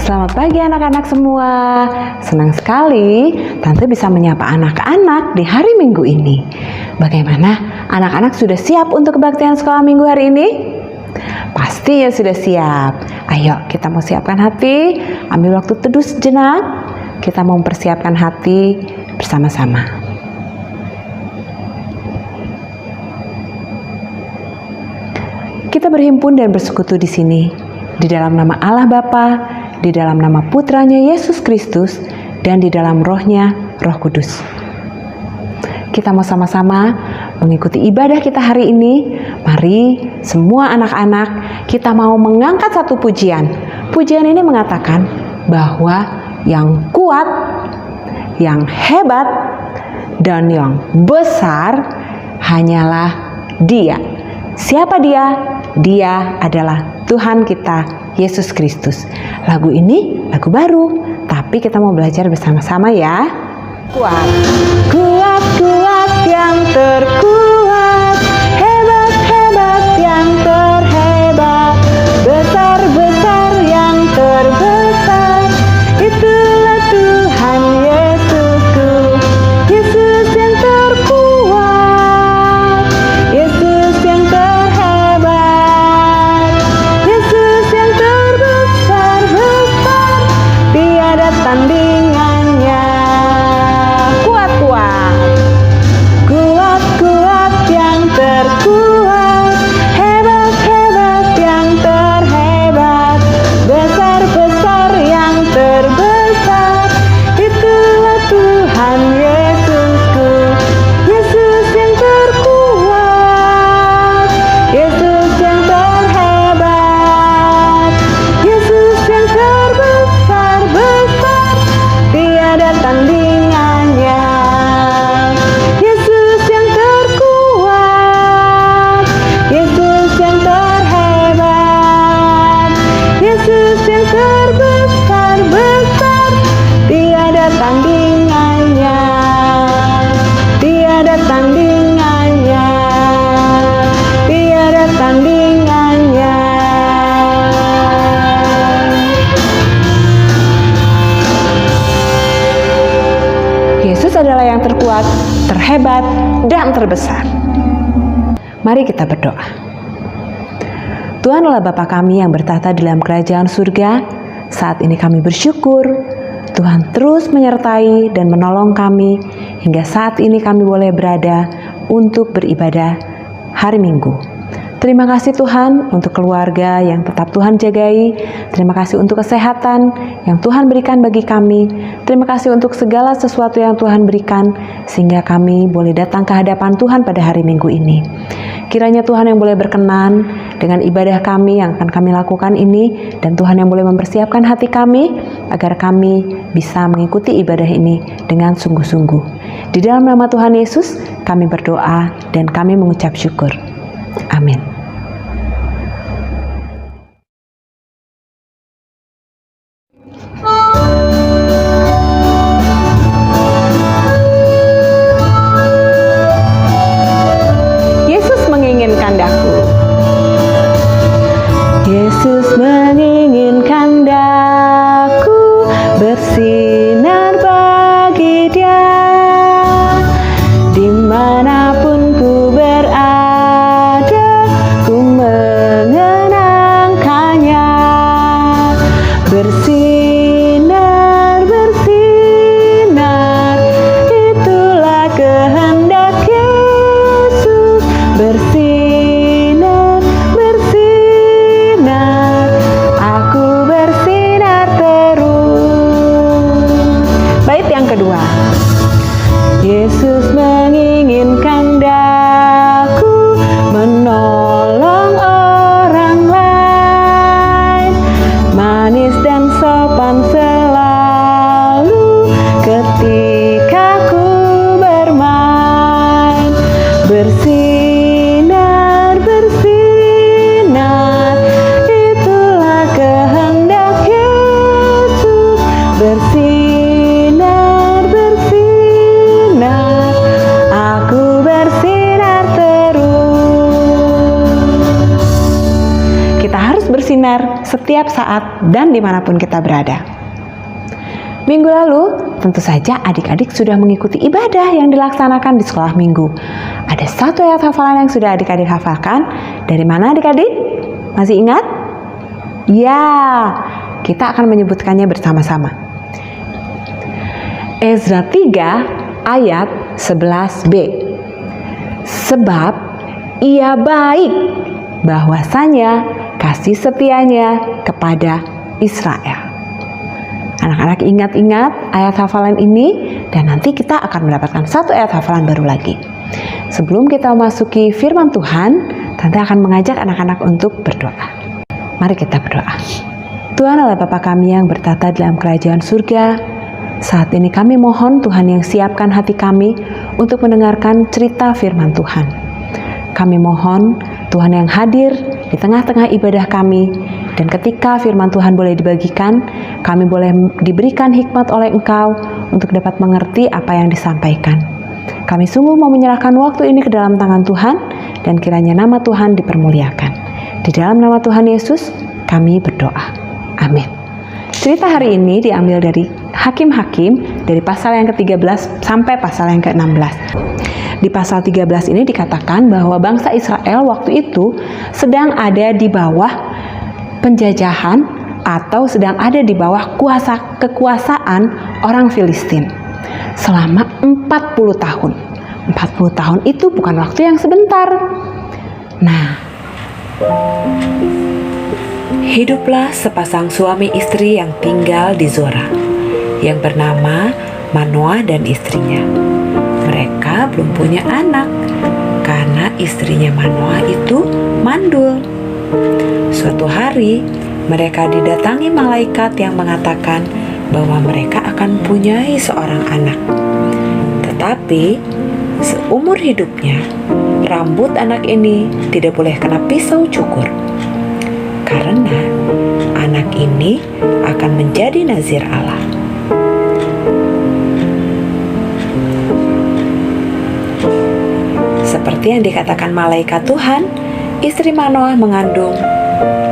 Selamat pagi anak-anak semua. Senang sekali Tante bisa menyapa anak-anak di hari Minggu ini. Bagaimana? Anak-anak sudah siap untuk kebaktian sekolah Minggu hari ini? Pasti ya sudah siap. Ayo kita mau siapkan hati, ambil waktu teduh sejenak. Kita mau mempersiapkan hati bersama-sama. Kita berhimpun dan bersekutu di sini, di dalam nama Allah Bapa, di dalam nama Putranya Yesus Kristus, dan di dalam Roh-Nya, Roh Kudus. Kita mau sama-sama mengikuti ibadah kita hari ini. Mari semua anak-anak, kita mau mengangkat satu pujian. Pujian ini mengatakan bahwa yang kuat, yang hebat, dan yang besar hanyalah Dia. Siapa Dia? Dia adalah Tuhan kita, Yesus Kristus. Lagu ini lagu baru, tapi kita mau belajar bersama-sama ya. Kuat, kuat, kuat yang terkuat, hebat, hebat yang terhebat, besar, besar yang terbesar. Itulah Tuhan Yesusku, Yesus yang terkuat, Yesus yang terhebat, Yesus yang terbesar, besar, tiada tandingannya. Kuat, kuat, kuat, kuat yang terkuat, hebat, hebat yang terhebat, besar, besar yang terbesar. Itulah Tuhan Yesusku, Yesus yang terkuat, Yesus yang terhebat, Yesus yang terbesar, besar, tiada tandingannya. Yesus yang terkuat, Yesus yang terhebat, Yesus yang terbesar, besar, tiada tandingannya, tiada tandingannya, tiada tandingannya. Yesus adalah yang terkuat, terhebat, dan terbesar. Mari kita berdoa. Tuhan adalah Bapa kami yang bertahta di dalam kerajaan surga. Saat ini kami bersyukur Tuhan terus menyertai dan menolong kami hingga saat ini kami boleh berada untuk beribadah hari Minggu. Terima kasih Tuhan untuk keluarga yang tetap Tuhan jagai. Terima kasih untuk kesehatan yang Tuhan berikan bagi kami. Terima kasih untuk segala sesuatu yang Tuhan berikan sehingga kami boleh datang ke hadapan Tuhan pada hari Minggu ini. Kiranya Tuhan yang boleh berkenan dengan ibadah kami yang akan kami lakukan ini, dan Tuhan yang boleh mempersiapkan hati kami agar kami bisa mengikuti ibadah ini dengan sungguh-sungguh. Di dalam nama Tuhan Yesus kami berdoa dan kami mengucap syukur. Amin. Yesus menginginkan daku. Yesus menginginkan daku bersinar bagi Dia dimanapun ku berada. setiap saat dan dimanapun kita berada. Minggu lalu, tentu saja adik-adik sudah mengikuti ibadah yang dilaksanakan di sekolah minggu. Ada satu ayat hafalan yang sudah adik-adik hafalkan. Dari mana adik-adik? Masih ingat? Ya, kita akan menyebutkannya bersama-sama. Ezra 3 ayat 11b. Sebab ia baik bahwasanya kasih setianya kepada Israel. Anak-anak ingat-ingat ayat hafalan ini dan nanti kita akan mendapatkan satu ayat hafalan baru lagi. Sebelum kita memasuki firman Tuhan, Tante akan mengajak anak-anak untuk berdoa. Mari kita berdoa. Tuhan Allah Bapa kami yang bertata dalam kerajaan surga, saat ini kami mohon Tuhan yang siapkan hati kami untuk mendengarkan cerita firman Tuhan. Kami mohon Tuhan yang hadir di tengah-tengah ibadah kami, dan ketika firman Tuhan boleh dibagikan, kami boleh diberikan hikmat oleh Engkau untuk dapat mengerti apa yang disampaikan. Kami sungguh mau menyerahkan waktu ini ke dalam tangan Tuhan, dan kiranya nama Tuhan dipermuliakan. Di dalam nama Tuhan Yesus, kami berdoa. Amin. Cerita hari ini diambil dari Hakim-Hakim, dari pasal yang ke-13 sampai pasal yang ke-16. Di pasal 13 ini dikatakan bahwa bangsa Israel waktu itu sedang ada di bawah penjajahan atau sedang ada di bawah kekuasaan orang Filistin selama 40 tahun. 40 tahun itu bukan waktu yang sebentar. Nah, hiduplah sepasang suami istri yang tinggal di Zora, yang bernama Manoah dan istrinya. Mereka belum punya anak karena istrinya Manoah itu mandul. Suatu hari mereka didatangi malaikat yang mengatakan bahwa mereka akan mempunyai seorang anak. Tetapi seumur hidupnya rambut anak ini tidak boleh kena pisau cukur, karena anak ini akan menjadi nazir Allah. Seperti yang dikatakan malaikat Tuhan, istri Manoah mengandung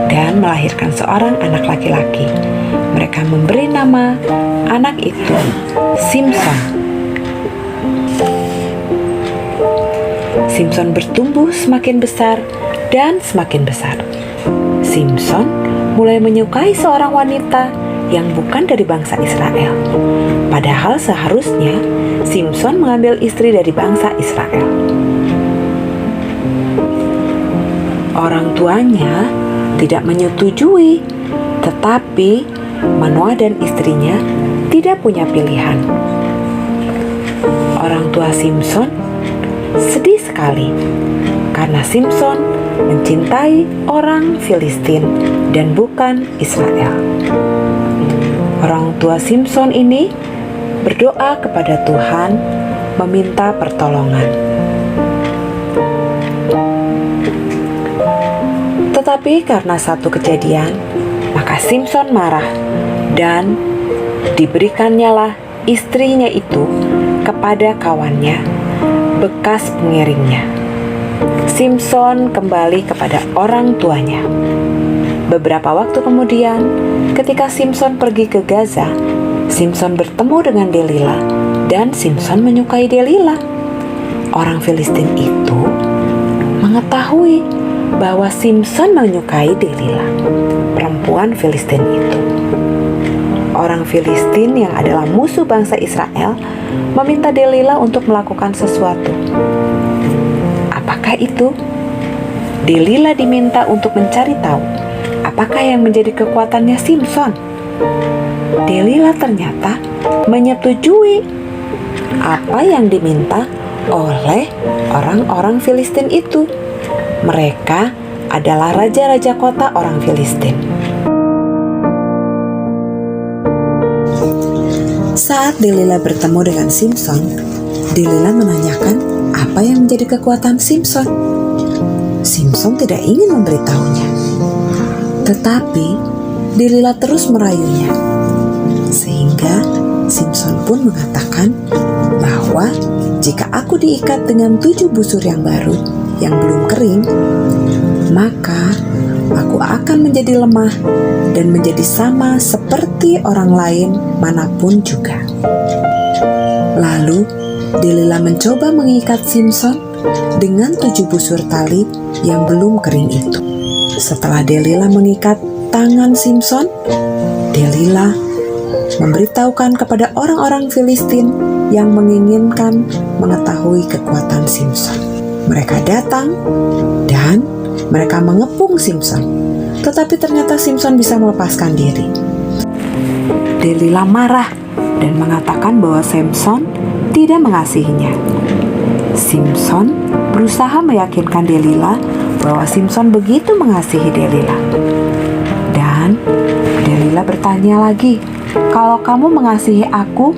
dan melahirkan seorang anak laki-laki. Mereka memberi nama anak itu Simson. Simson bertumbuh semakin besar dan semakin besar. Simson mulai menyukai seorang wanita yang bukan dari bangsa Israel. Padahal seharusnya Simson mengambil istri dari bangsa Israel. Orang tuanya tidak menyetujui, tetapi Manoah dan istrinya tidak punya pilihan. Orang tua Simson sedih sekali karena Simson mencintai orang Filistin dan bukan Israel. Orang tua Simson ini berdoa kepada Tuhan meminta pertolongan. Tetapi karena satu kejadian, maka Simson marah dan diberikannya istrinya itu kepada kawannya, bekas pengiringnya. Simson kembali kepada orang tuanya. Beberapa waktu kemudian, ketika Simson pergi ke Gaza, Simson bertemu dengan Delila dan Simson menyukai Delila. Orang Filistin itu mengetahui bahwa Simson menyukai Delila, perempuan Filistin itu. Orang Filistin yang adalah musuh bangsa Israel meminta Delila untuk melakukan sesuatu. Apakah itu? Delila diminta untuk mencari tahu apakah yang menjadi kekuatannya Simson. Delila ternyata menyetujui apa yang diminta oleh orang-orang Filistin itu. Mereka adalah raja-raja kota orang Filistin. Saat Delila bertemu dengan Simson, Delila menanyakan apa yang menjadi kekuatan Simson. Simson tidak ingin memberitahunya. Tetapi Delila terus merayunya, sehingga Simson pun mengatakan bahwa jika aku diikat dengan 7 busur yang baru yang belum kering, maka aku akan menjadi lemah dan menjadi sama seperti orang lain manapun juga. Lalu Delila mencoba mengikat Simson dengan 7 busur tali yang belum kering itu. Setelah Delila mengikat tangan Simson, Delila memberitahukan kepada orang-orang Filistin yang menginginkan mengetahui kekuatan Simson. Mereka datang dan mereka mengepung Simson, tetapi ternyata Simson bisa melepaskan diri. Delila marah dan mengatakan bahwa Simson tidak mengasihinya. Simson berusaha meyakinkan Delila bahwa Simson begitu mengasihi Delila. Dan Delila bertanya lagi, "Kalau kamu mengasihi aku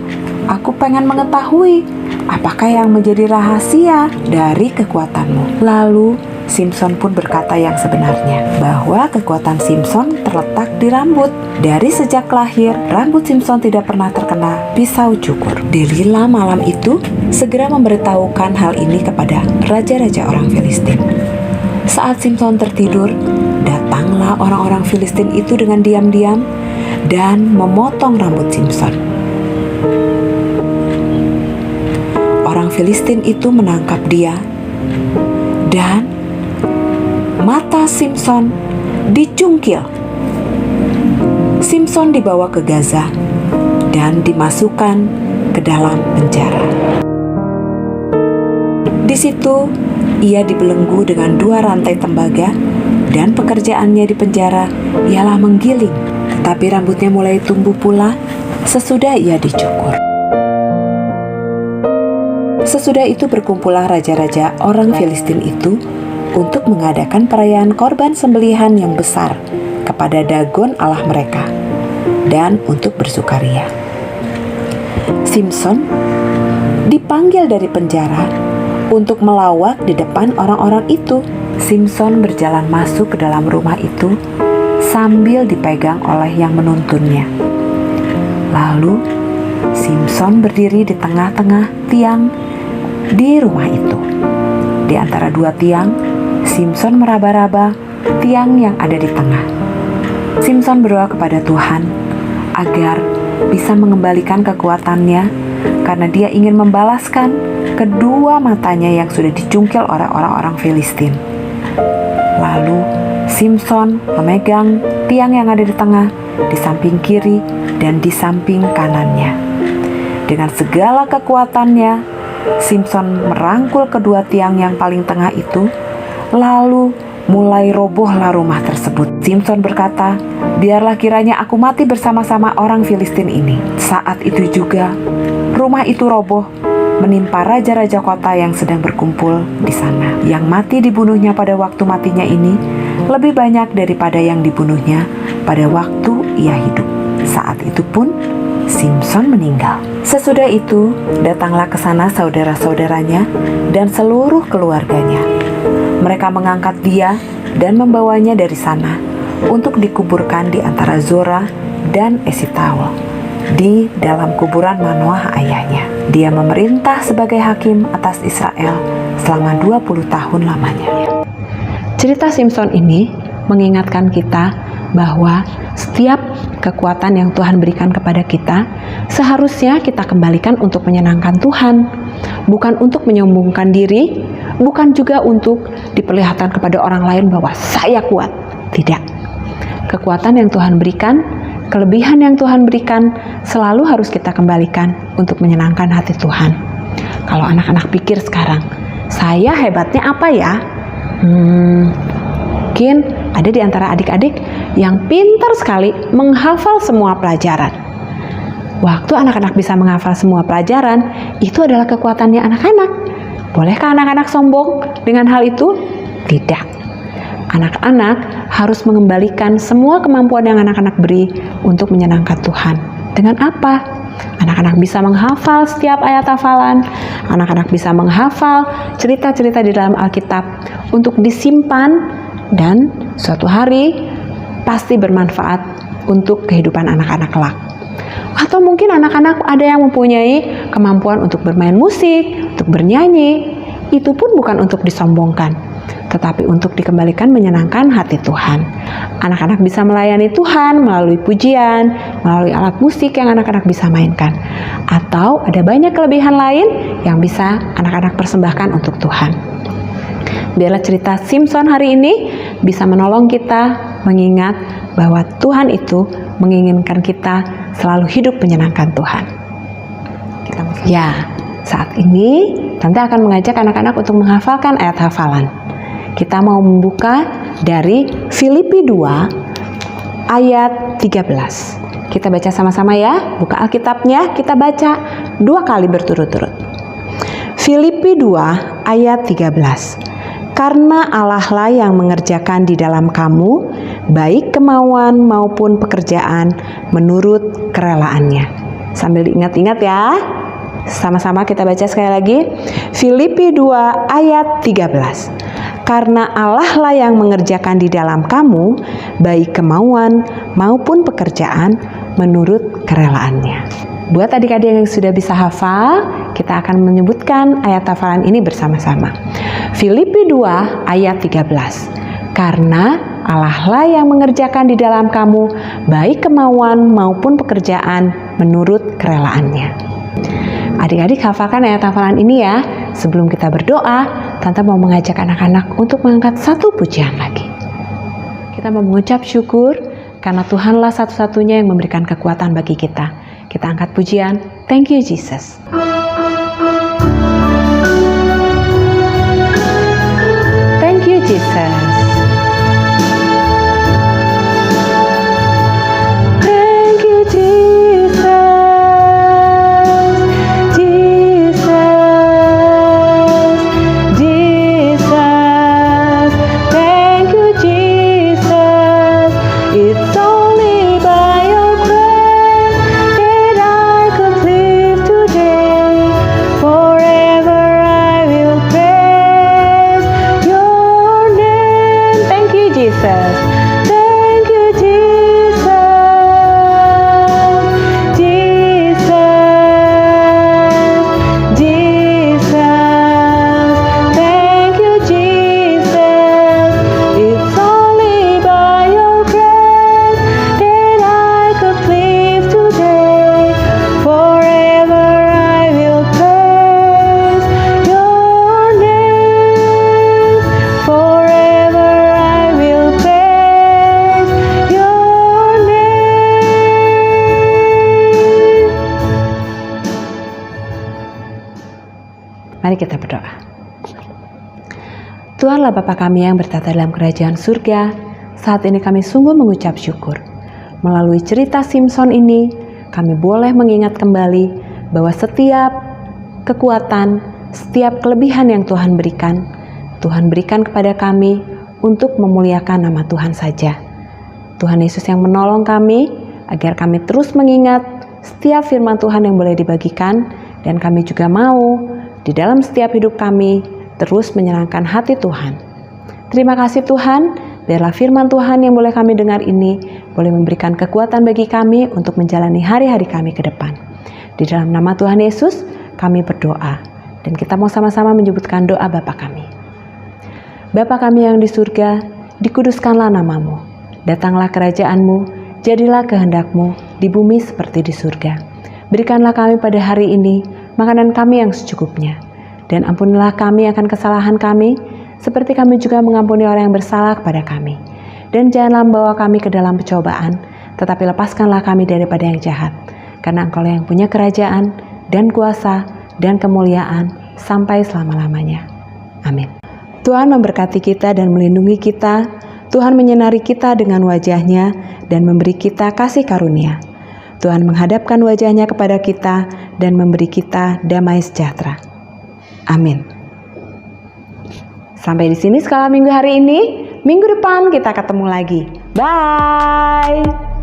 pengen mengetahui apakah yang menjadi rahasia dari kekuatanmu." Lalu Simson pun berkata yang sebenarnya, bahwa kekuatan Simson terletak di rambut. Dari sejak lahir, rambut Simson tidak pernah terkena pisau cukur. Delila malam itu segera memberitahukan hal ini kepada raja-raja orang Filistin. Saat Simson tertidur, datanglah orang-orang Filistin itu dengan diam-diam dan memotong rambut Simson. Orang Filistin itu menangkap dia dan mata Simson dicungkil. Simson dibawa ke Gaza dan dimasukkan ke dalam penjara. Di situ ia dibelenggu dengan 2 rantai tembaga dan pekerjaannya di penjara ialah menggiling, tetapi rambutnya mulai tumbuh pula sesudah ia dicukur. Sesudah itu berkumpullah raja-raja orang Filistin itu untuk mengadakan perayaan korban sembelihan yang besar kepada Dagon Allah mereka dan untuk bersukaria. Simson dipanggil dari penjara untuk melawak di depan orang-orang itu. Simson berjalan masuk ke dalam rumah itu sambil dipegang oleh yang menuntunnya. Lalu Simson berdiri di tengah-tengah tiang di rumah itu. Di antara 2 tiang, Simson meraba-raba tiang yang ada di tengah. Simson berdoa kepada Tuhan agar bisa mengembalikan kekuatannya karena dia ingin membalaskan kedua matanya yang sudah dicungkil oleh orang-orang Filistin. Lalu Simson memegang tiang yang ada di tengah, di samping kiri dan di samping kanannya. Dengan segala kekuatannya, Simson merangkul kedua tiang yang paling tengah itu. Lalu mulai robohlah rumah tersebut. Simson berkata, "Biarlah kiranya aku mati bersama-sama orang Filistin ini." Saat itu juga rumah itu roboh, menimpa raja-raja kota yang sedang berkumpul di sana. Yang mati dibunuhnya pada waktu matinya ini lebih banyak daripada yang dibunuhnya pada waktu ia hidup. Saat itu pun Simson meninggal. Sesudah itu datanglah ke sana saudara-saudaranya dan seluruh keluarganya. Mereka mengangkat dia dan membawanya dari sana untuk dikuburkan di antara Zora dan Esitaol di dalam kuburan Manoah ayahnya. Dia memerintah sebagai hakim atas Israel selama 20 tahun lamanya. Cerita Simson ini mengingatkan kita bahwa setiap kekuatan yang Tuhan berikan kepada kita seharusnya kita kembalikan untuk menyenangkan Tuhan, bukan untuk menyombongkan diri, bukan juga untuk diperlihatkan kepada orang lain bahwa saya kuat. Tidak. Kekuatan yang Tuhan berikan, kelebihan yang Tuhan berikan selalu harus kita kembalikan untuk menyenangkan hati Tuhan. Kalau anak-anak pikir sekarang, saya hebatnya apa ya? Mungkin ada di antara adik-adik yang pintar sekali menghafal semua pelajaran. Waktu anak-anak bisa menghafal semua pelajaran, itu adalah kekuatannya anak-anak. Bolehkah anak-anak sombong dengan hal itu? Tidak. Anak-anak harus mengembalikan semua kemampuan yang anak-anak beri untuk menyenangkan Tuhan. Dengan apa? Anak-anak bisa menghafal setiap ayat hafalan. Anak-anak bisa menghafal cerita-cerita di dalam Alkitab untuk disimpan dan suatu hari pasti bermanfaat untuk kehidupan anak-anak kelak. Atau mungkin anak-anak ada yang mempunyai kemampuan untuk bermain musik, untuk bernyanyi. Itu pun bukan untuk disombongkan. tetapi untuk dikembalikan menyenangkan hati Tuhan. Anak-anak bisa melayani Tuhan melalui pujian, melalui alat musik yang anak-anak bisa mainkan. Atau ada banyak kelebihan lain yang bisa anak-anak persembahkan untuk Tuhan. Biarlah cerita Simson hari ini bisa menolong kita mengingat bahwa Tuhan itu menginginkan kita selalu hidup menyenangkan Tuhan. Ya, saat ini Tante akan mengajak anak-anak untuk menghafalkan ayat hafalan. Kita mau membuka dari Filipi 2 ayat 13. Kita baca sama-sama ya. Buka Alkitabnya, kita baca 2 kali berturut-turut. Filipi 2 ayat 13. Karena Allah lah yang mengerjakan di dalam kamu, baik kemauan maupun pekerjaan menurut kerelaannya. Sambil diingat-ingat ya. Sama-sama kita baca sekali lagi. Filipi 2 ayat 13. Karena Allah lah yang mengerjakan di dalam kamu, baik kemauan maupun pekerjaan menurut kerelaannya. Buat adik-adik yang sudah bisa hafal, kita akan menyebutkan ayat hafalan ini bersama-sama. Filipi 2 ayat 13. Karena Allah lah yang mengerjakan di dalam kamu baik kemauan maupun pekerjaan menurut kerelaannya. Adik-adik hafalkan ayat hafalan ini ya. Sebelum kita berdoa, Tante mau mengajak anak-anak untuk mengangkat satu pujian lagi. Kita mau mengucap syukur karena Tuhanlah satu-satunya yang memberikan kekuatan bagi kita. Kita angkat pujian, thank you Jesus. Thank you Jesus. Thank you Jesus. Jesus. Jesus. Thank you Jesus. It's only by your grace that I could live today. Forever I will praise your name. Thank you Jesus. Thank you Jesus. Jesus. Jesus. Thank you Jesus. It's only by your grace that I could live today. Forever I will praise your name. Forever I will praise your name. Mari kita berdoa. Tuhanlah Bapa kami yang bertata dalam kerajaan surga, saat ini kami sungguh mengucap syukur. Melalui cerita Simson ini, kami boleh mengingat kembali bahwa setiap kekuatan, setiap kelebihan yang Tuhan berikan kepada kami untuk memuliakan nama Tuhan saja. Tuhan Yesus yang menolong kami agar kami terus mengingat setiap firman Tuhan yang boleh dibagikan, dan kami juga mau di dalam setiap hidup kami terus menyenangkan hati Tuhan. Terima kasih Tuhan, biarlah firman Tuhan yang boleh kami dengar ini boleh memberikan kekuatan bagi kami untuk menjalani hari-hari kami ke depan. Di dalam nama Tuhan Yesus kami berdoa, dan kita mau sama-sama menyebutkan doa Bapa kami. Bapa kami yang di surga, dikuduskanlah namamu, datanglah kerajaanmu, jadilah kehendakmu di bumi seperti di surga. Berikanlah kami pada hari ini makanan kami yang secukupnya, dan ampunilah kami akan kesalahan kami, seperti kami juga mengampuni orang yang bersalah kepada kami. Dan janganlah membawa kami ke dalam pencobaan, tetapi lepaskanlah kami daripada yang jahat. Karena Engkau yang punya kerajaan, dan kuasa, dan kemuliaan, sampai selama-lamanya. Amin. Tuhan memberkati kita dan melindungi kita. Tuhan menyinari kita dengan wajah-Nya, dan memberi kita kasih karunia. Tuhan menghadapkan wajah-Nya kepada kita, dan memberi kita damai sejahtera. Amin. Sampai di sini sekolah minggu hari ini. Minggu depan kita ketemu lagi. Bye.